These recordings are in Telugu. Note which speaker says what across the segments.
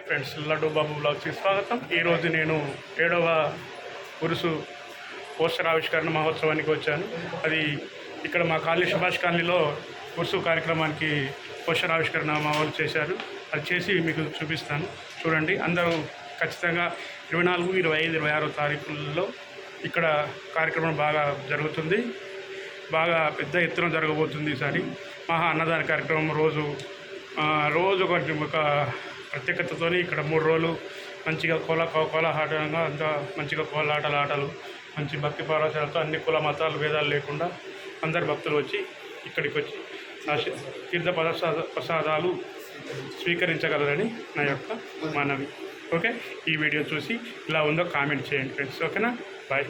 Speaker 1: ఫ్రెండ్స్, లడ్డు బాబు బ్లాగ్స్కి స్వాగతం. ఈరోజు నేను 7వ ఉరుసు పోస్టర్ ఆవిష్కరణ మహోత్సవానికి వచ్చాను. అది ఇక్కడ మా కాలనీ సుభాష్ కాలనీలో ఉరుసు కార్యక్రమానికి పోస్టర్ ఆవిష్కరణ మా వాళ్ళు చేశారు. అది చేసి మీకు చూపిస్తాను, చూడండి. అందరూ ఖచ్చితంగా 24, 25, 26 తారీఖుల్లో ఇక్కడ కార్యక్రమం బాగా జరుగుతుంది. బాగా పెద్ద ఎత్తున జరగబోతుంది. ఈసారి మహా అన్నదాన కార్యక్రమం రోజు ఒక ప్రత్యేకతతో ఇక్కడ 3 రోజులు మంచిగా కోలాహలంగా అంతా మంచిగా ఆటలు మంచి భక్తి పారాచలతో అన్ని కుల మతాలు భేదాలు లేకుండా అందరు భక్తులు వచ్చి ఇక్కడికి వచ్చి తీర్థ ప్రసాదాలు స్వీకరించగలరని నా యొక్క మనవి. ఓకే, ఈ వీడియో చూసి ఇలా ఉందో కామెంట్ చేయండి ఫ్రెండ్స్. ఓకేనా, బాయ్.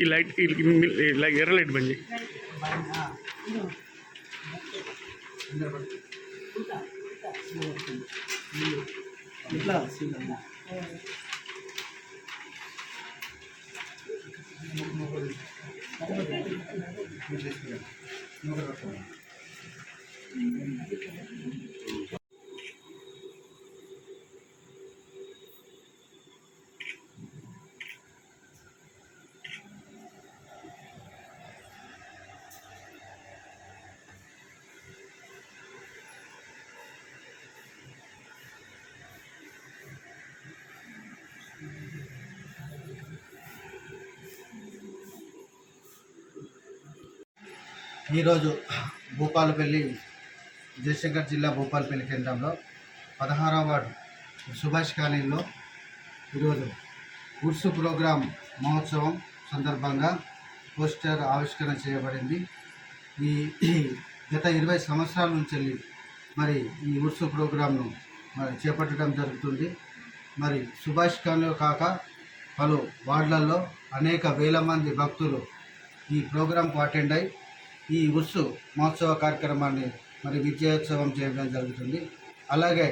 Speaker 1: ఈ లైట్ ఎర్ర లైట్ బంద్ చేయి.
Speaker 2: ఈరోజు భూపాలపల్లి, జయశంకర్ జిల్లా భూపాలపల్లి కేంద్రంలో 16వ వార్డు సుభాష్ కాలనీలో ఈరోజు ఉర్సు ప్రోగ్రాం మహోత్సవం సందర్భంగా పోస్టర్ ఆవిష్కరణ చేయబడింది. ఈ గత 20 సంవత్సరాల నుంచి మరి ఈ ఉర్సు ప్రోగ్రాంను చేపట్టడం జరుగుతుంది. మరి సుభాష్ కాలనీలో కాక పలు వార్డులలో అనేక వేల మంది భక్తులు ఈ ప్రోగ్రాంకు అటెండ్ అయి ఈ ఉర్సు మహోత్సవ కార్యక్రమాన్ని మరి విజయోత్సవం చేయడం జరుగుతుంది. అలాగే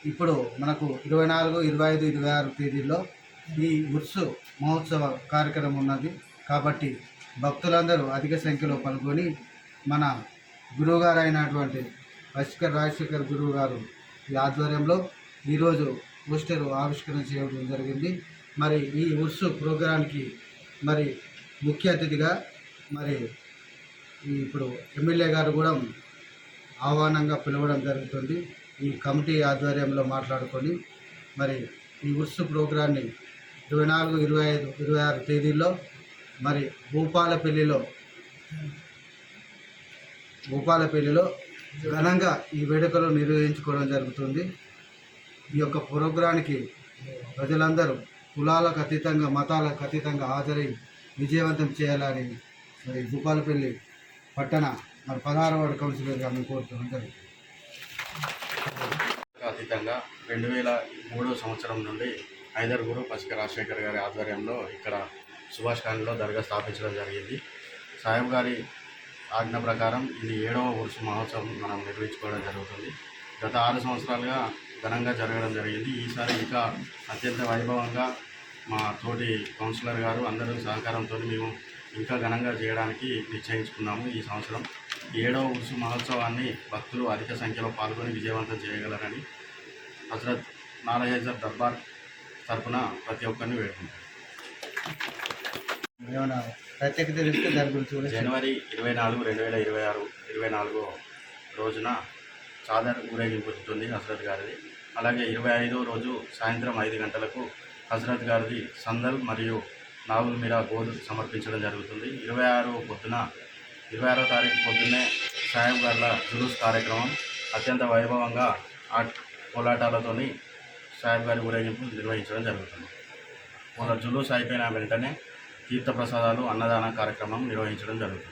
Speaker 2: ఇప్పుడు మనకు 24, 25, 26 తేదీల్లో ఈ ఉర్సు మహోత్సవ కార్యక్రమం ఉన్నది. కాబట్టి భక్తులందరూ అధిక సంఖ్యలో పాల్గొని మన గురువుగారు అయినటువంటి రాజశేఖర్ గురువు గారు ఈ ఆధ్వర్యంలో ఈరోజు పోస్టర్ ఆవిష్కరణ చేయడం జరిగింది. మరి ఈ ఉర్సు ప్రోగ్రాంకి మరి ముఖ్య అతిథిగా మరి ఇప్పుడు ఎమ్మెల్యే గారు కూడా ఆహ్వానంగా పిలవడం జరుగుతుంది. ఈ కమిటీ ఆధ్వర్యంలో మాట్లాడుకొని మరి ఈ ఉర్సు ప్రోగ్రాన్ని 24, 25, 26 తేదీల్లో మరి భూపాలపల్లిలో ఘనంగా ఈ వేడుకలు నిర్వహించుకోవడం జరుగుతుంది. ఈ యొక్క ప్రోగ్రానికి ప్రజలందరూ కులాలకు అతీతంగా, మతాలకు అతీతంగా హాజరై విజయవంతం చేయాలని మరి భూపాలపల్లి పట్టణ మరి 16వ వార్డు కౌన్సిలర్గా మేము కోరుతున్నాం.
Speaker 3: అతీతంగా 2003 సంవత్సరం నుండి ఐదరుగురు పసిక రాజశేఖర్ గారి ఆధ్వర్యంలో ఇక్కడ సుభాష్ కాలనీలో దర్గా స్థాపించడం జరిగింది. సాహెబ్ గారి ఆజ్ఞ ప్రకారం ఇది 7వ ఉరుసు మహోత్సవం మనం నిర్వహించుకోవడం జరుగుతుంది. గత 6 సంవత్సరాలుగా ఘనంగా జరగడం జరిగింది. ఈసారి ఇంకా అత్యంత వైభవంగా మా తోటి కౌన్సిలర్ గారు అందరూ సహకారంతో మేము ఇంకా ఘనంగా చేయడానికి నిశ్చయించుకున్నాము. ఈ సంవత్సరం 7వ ఉరుసు మహోత్సవాన్ని భక్తులు అధిక సంఖ్యలో పాల్గొని విజయవంతం చేయగలరని హజరత్ నాలహేజర్ దర్బార్ తరపున ప్రతి ఒక్కరిని వేడుకుంటాం.
Speaker 2: ఏమైనా ప్రత్యేకత తెలిస్తే దాని గురించి కూడా
Speaker 3: జనవరి 24, 2024 రోజున చాదర్ ఊరేగింపు ఉంటుంది హజరత్ గారిది. అలాగే 25వ రోజు సాయంత్రం 5 గంటలకు హజరత్ గారిది సందల్ మరియు నాగుల్ మీరా గోల్ సమర్పించడం జరుగుతుంది. 26వ తారీఖు పొద్దున్నే సాయం గార్ల జులూస్ కార్యక్రమం అత్యంత వైభవంగా కోలాటాలతోని సాహెబ్ గారి ఊరేగింపు నిర్వహించడం జరుగుతుంది. జులూస్ అయిపోయిన వెంటనే తీర్థప్రసాదాలు అన్నదాన కార్యక్రమం నిర్వహించడం జరుగుతుంది.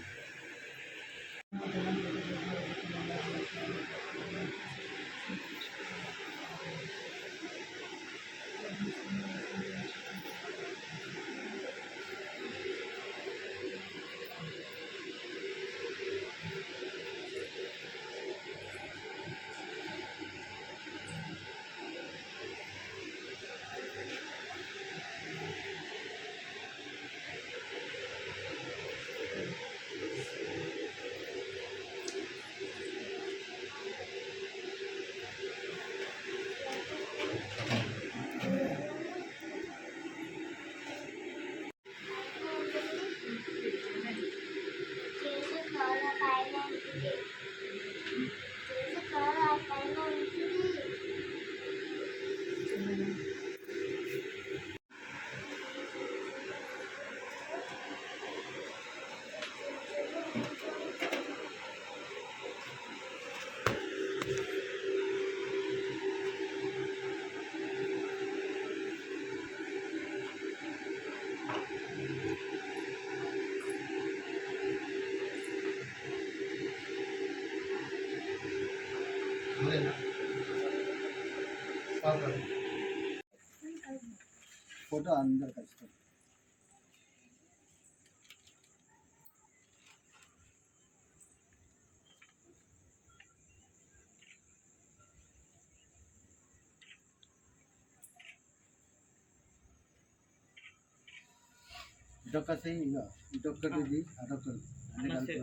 Speaker 2: ఫోటో అందరు కలుస్తారు. ఇటొక్కటి ఇక ఇటొక్కటి అటొక్కటి అన్ని కలిపి